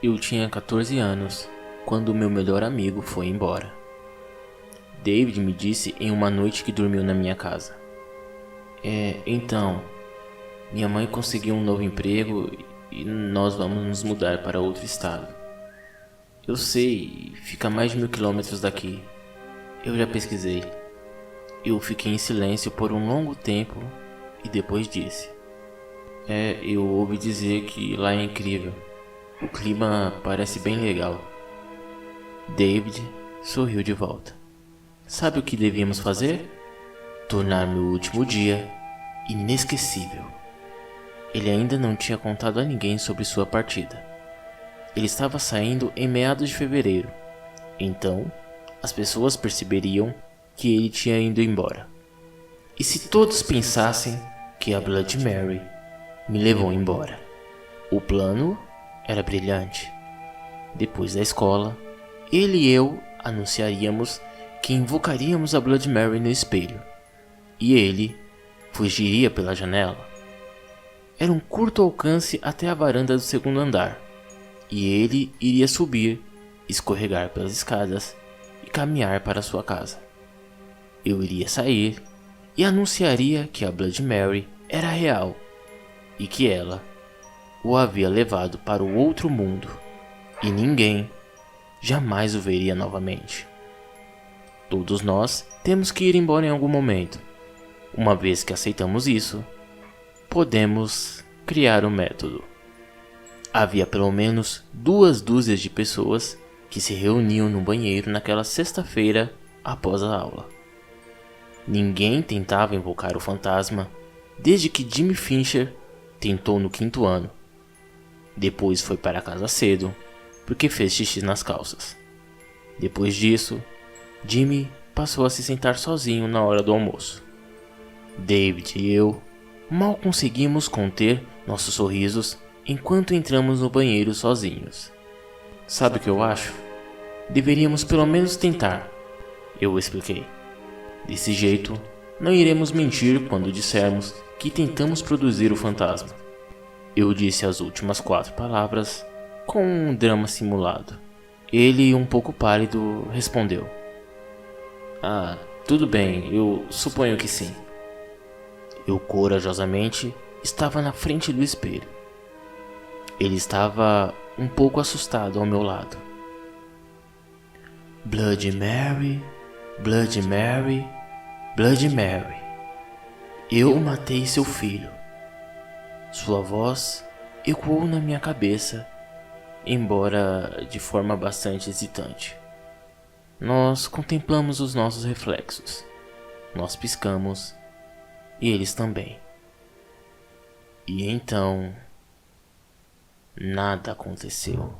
Eu tinha 14 anos quando meu melhor amigo foi embora. David me disse em uma noite que dormiu na minha casa. Então, minha mãe conseguiu um novo emprego e nós vamos nos mudar para outro estado. Eu sei, fica a mais de 1000 quilômetros daqui. Eu já pesquisei. Eu fiquei em silêncio por um longo tempo e depois disse: eu ouvi dizer que lá é incrível. O clima parece bem legal. David sorriu de volta. Sabe o que devíamos fazer? Tornar meu último dia inesquecível. Ele ainda não tinha contado a ninguém sobre sua partida. Ele estava saindo em meados de fevereiro, então as pessoas perceberiam que ele tinha ido embora. E se todos pensassem que a Bloody Mary me levou embora? O plano era brilhante. Depois da escola, ele e eu anunciaríamos que invocaríamos a Bloody Mary no espelho, e ele fugiria pela janela. Era um curto alcance até a varanda do segundo andar, e ele iria subir, escorregar pelas escadas e caminhar para sua casa. Eu iria sair e anunciaria que a Bloody Mary era real e que ela o havia levado para o outro mundo e ninguém jamais o veria novamente. Todos nós temos que ir embora em algum momento. Uma vez que aceitamos isso, podemos criar um método. Havia pelo menos 2 dúzias de pessoas que se reuniam no banheiro naquela sexta-feira após a aula. Ninguém tentava invocar o fantasma desde que Jimmy Fincher tentou no 5º ano. Depois foi para casa cedo porque fez xixi nas calças. Depois disso, Jimmy passou a se sentar sozinho na hora do almoço. David e eu mal conseguimos conter nossos sorrisos enquanto entramos no banheiro sozinhos. Sabe o que eu acho? Deveríamos pelo menos tentar, eu expliquei. Desse jeito, não iremos mentir quando dissermos que tentamos produzir o fantasma. Eu disse as últimas 4 palavras com um drama simulado. Ele, um pouco pálido, respondeu: tudo bem, eu suponho que sim. Eu corajosamente estava na frente do espelho. Ele estava um pouco assustado ao meu lado. Bloody Mary, Bloody Mary, Bloody Mary. Eu matei seu filho. Sua voz ecoou na minha cabeça, embora de forma bastante hesitante. Nós contemplamos os nossos reflexos. Nós piscamos e eles também. E então, nada aconteceu.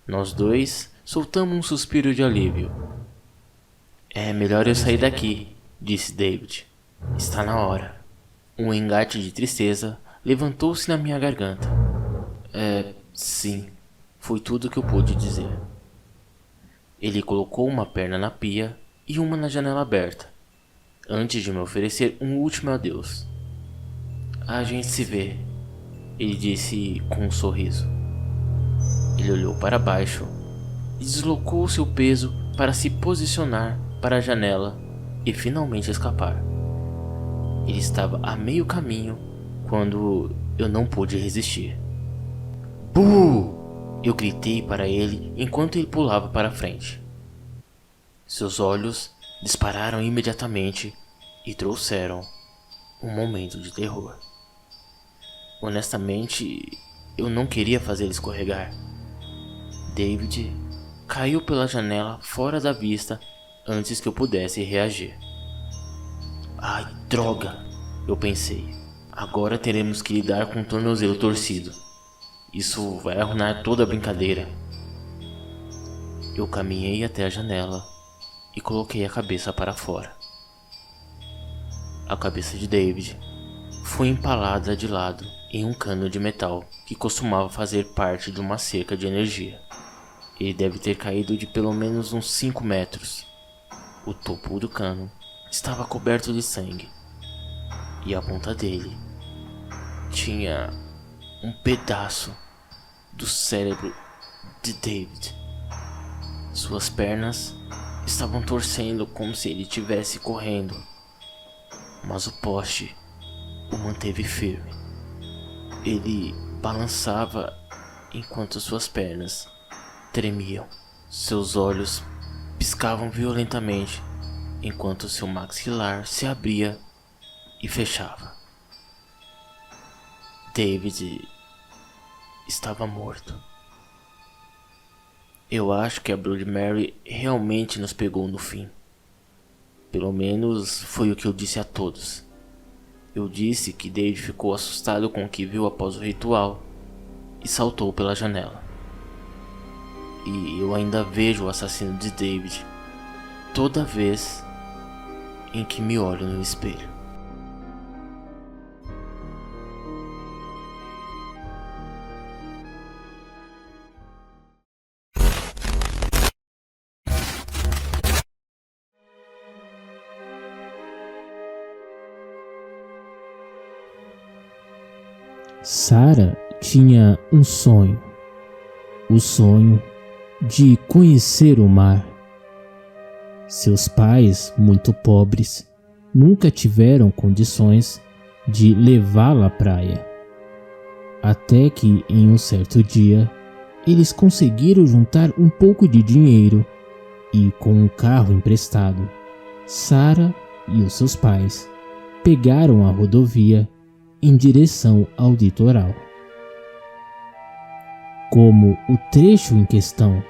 Nós dois soltamos um suspiro de alívio. É melhor eu sair daqui, disse David. Está na hora. Um engate de tristeza levantou-se na minha garganta. Sim, foi tudo que eu pude dizer. Ele colocou uma perna na pia e uma na janela aberta, antes de me oferecer um último adeus. A gente se vê, ele disse com um sorriso. Ele olhou para baixo e deslocou seu peso para se posicionar para a janela e finalmente escapar. Ele estava a meio caminho quando eu não pude resistir. Buh! Eu gritei para ele enquanto ele pulava para frente. Seus olhos dispararam imediatamente e trouxeram um momento de terror. Honestamente, eu não queria fazê-lo escorregar. David caiu pela janela fora da vista antes que eu pudesse reagir. Ai, droga! Eu pensei. Agora teremos que lidar com um tornozelo torcido. Isso vai arruinar toda a brincadeira. Eu caminhei até a janela e coloquei a cabeça para fora. A cabeça de David foi empalada de lado em um cano de metal que costumava fazer parte de uma cerca de energia. Ele deve ter caído de pelo menos uns 5 metros. O topo do cano estava coberto de sangue e a ponta dele tinha um pedaço do cérebro de David. Suas pernas estavam torcendo como se ele estivesse correndo, mas o poste o manteve firme. Ele balançava enquanto suas pernas tremiam. Seus olhos piscavam violentamente enquanto seu maxilar se abria e fechava. David estava morto. Eu acho que a Bloody Mary realmente nos pegou no fim. Pelo menos foi o que eu disse a todos. Eu disse que David ficou assustado com o que viu após o ritual e saltou pela janela. E eu ainda vejo o assassino de David toda vez em que me olho no espelho. Sarah tinha um sonho, o sonho de conhecer o mar. Seus pais, muito pobres, nunca tiveram condições de levá-la à praia. Até que, em um certo dia, eles conseguiram juntar um pouco de dinheiro e, com um carro emprestado, Sarah e os seus pais pegaram a rodovia em direção ao litoral. Como o trecho em questão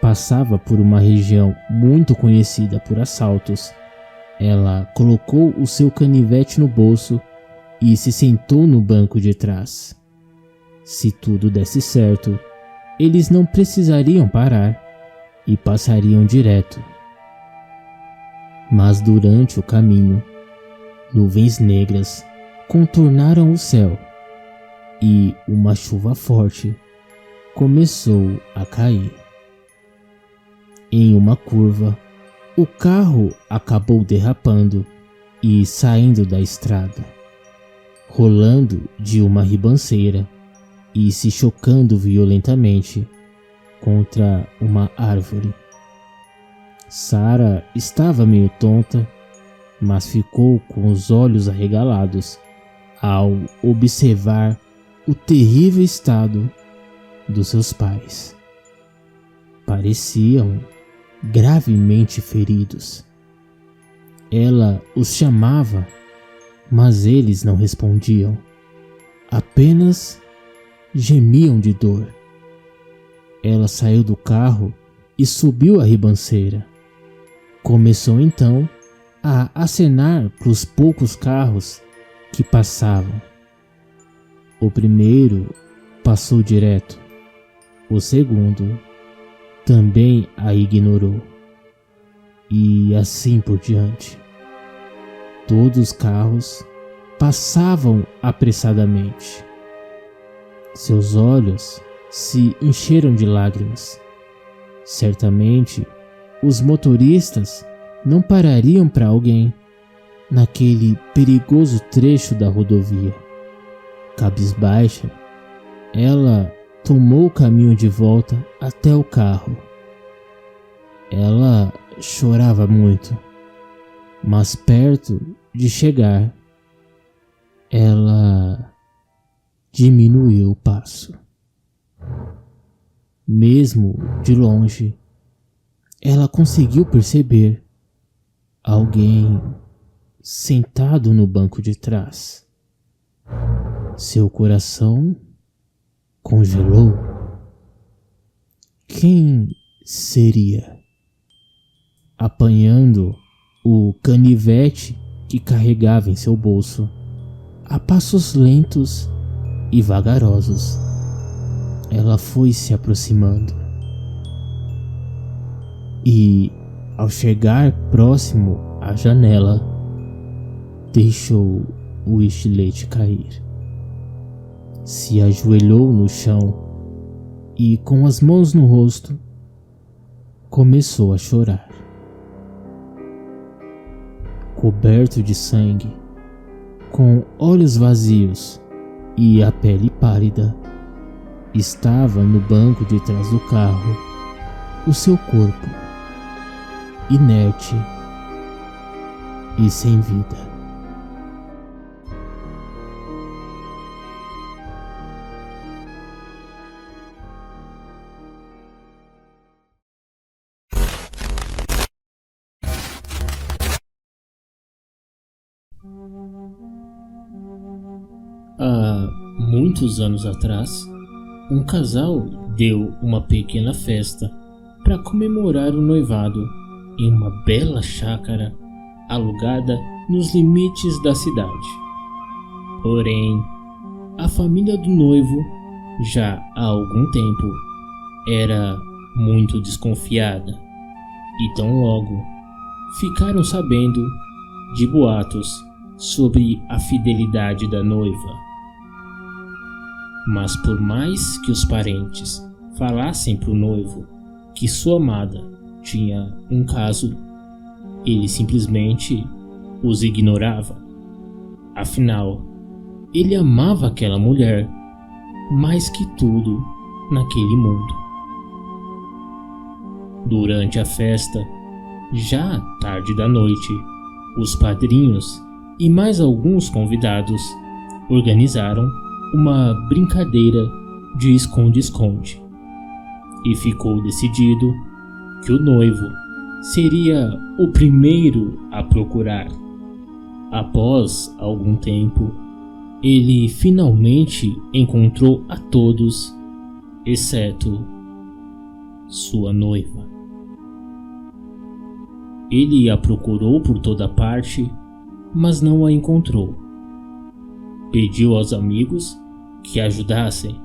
passava por uma região muito conhecida por assaltos, ela colocou o seu canivete no bolso e se sentou no banco de trás. Se tudo desse certo, eles não precisariam parar e passariam direto. Mas durante o caminho, nuvens negras contornaram o céu e uma chuva forte começou a cair. Em uma curva, o carro acabou derrapando e saindo da estrada, rolando de uma ribanceira e se chocando violentamente contra uma árvore. Sarah estava meio tonta, mas ficou com os olhos arregalados ao observar o terrível estado dos seus pais. Pareciam gravemente feridos. Ela os chamava, mas eles não respondiam. Apenas gemiam de dor. Ela saiu do carro e subiu a ribanceira. Começou então a acenar para os poucos carros que passavam. O primeiro passou direto. O segundo também a ignorou. E assim por diante. Todos os carros passavam apressadamente. Seus olhos se encheram de lágrimas. Certamente, os motoristas não parariam para alguém naquele perigoso trecho da rodovia. Cabisbaixa, ela tomou o caminho de volta até o carro. Ela chorava muito, mas perto de chegar, ela diminuiu o passo. Mesmo de longe, ela conseguiu perceber alguém sentado no banco de trás. Seu coração congelou. Quem seria? Apanhando o canivete que carregava em seu bolso, a passos lentos e vagarosos, ela foi se aproximando. E, ao chegar próximo à janela, deixou o estilete cair. Se ajoelhou no chão e, com as mãos no rosto, começou a chorar. Coberto de sangue, com olhos vazios e a pele pálida, estava no banco de trás do carro, o seu corpo inerte e sem vida. Há muitos anos atrás, um casal deu uma pequena festa para comemorar o noivado em uma bela chácara alugada nos limites da cidade. Porém, a família do noivo, já há algum tempo, era muito desconfiada e tão logo ficaram sabendo de boatos sobre a fidelidade da noiva. Mas por mais que os parentes falassem pro noivo que sua amada tinha um caso, ele simplesmente os ignorava. Afinal, ele amava aquela mulher mais que tudo naquele mundo. Durante a festa, já tarde da noite, os padrinhos e mais alguns convidados organizaram uma brincadeira de esconde-esconde, e ficou decidido que o noivo seria o primeiro a procurar. Após algum tempo, ele finalmente encontrou a todos, exceto sua noiva. Ele a procurou por toda parte, mas não a encontrou. Pediu aos amigos que ajudassem,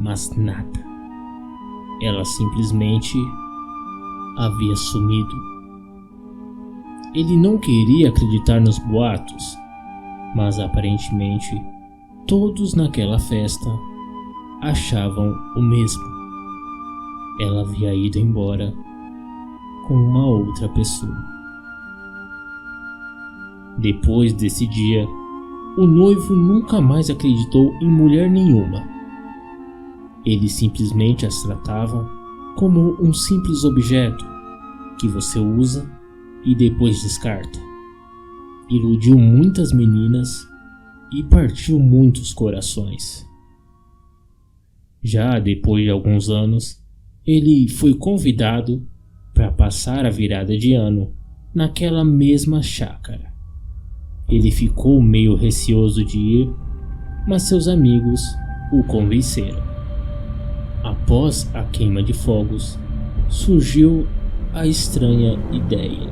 mas nada. Ela simplesmente havia sumido. Ele não queria acreditar nos boatos, mas aparentemente todos naquela festa achavam o mesmo. Ela havia ido embora com uma outra pessoa. Depois desse dia, o noivo nunca mais acreditou em mulher nenhuma. Ele simplesmente as tratava como um simples objeto que você usa e depois descarta. Iludiu muitas meninas e partiu muitos corações. Já depois de alguns anos, ele foi convidado para passar a virada de ano naquela mesma chácara. Ele ficou meio receoso de ir, mas seus amigos o convenceram. Após a queima de fogos, surgiu a estranha ideia.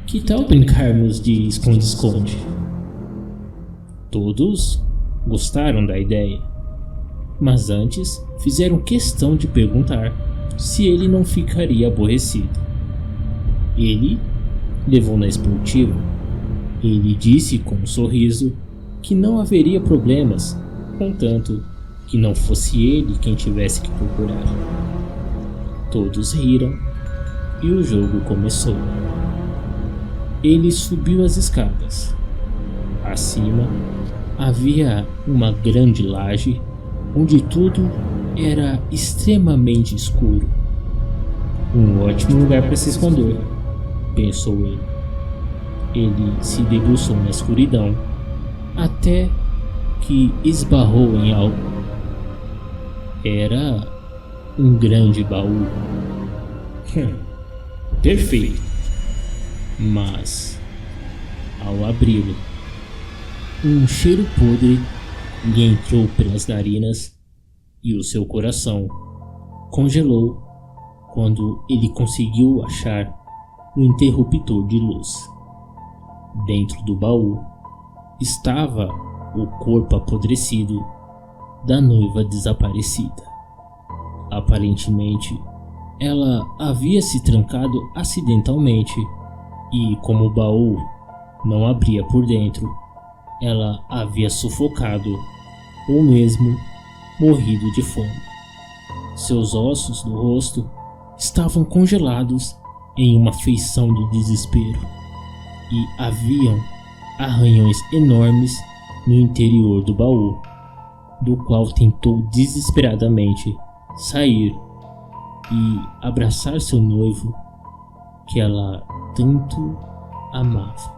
Que tal brincarmos de esconde-esconde? Todos gostaram da ideia, mas antes fizeram questão de perguntar se ele não ficaria aborrecido. Ele levou na esportiva. Ele disse com um sorriso que não haveria problemas, contanto que não fosse ele quem tivesse que procurar. Todos riram e o jogo começou. Ele subiu as escadas. Acima havia uma grande laje onde tudo era extremamente escuro. Um ótimo lugar para se esconder, pensou ele. Ele se debruçou na escuridão até que esbarrou em algo. Era um grande baú. Perfeito. Mas, ao abri-lo, um cheiro podre lhe entrou pelas narinas e o seu coração congelou quando ele conseguiu achar um interruptor de luz. Dentro do baú estava o corpo apodrecido da noiva desaparecida. Aparentemente, ela havia se trancado acidentalmente e, como o baú não abria por dentro, ela havia sufocado ou mesmo morrido de fome. Seus ossos do rosto estavam congelados em uma feição de desespero e haviam arranhões enormes no interior do baú. do qual tentou desesperadamente sair e abraçar seu noivo que ela tanto amava.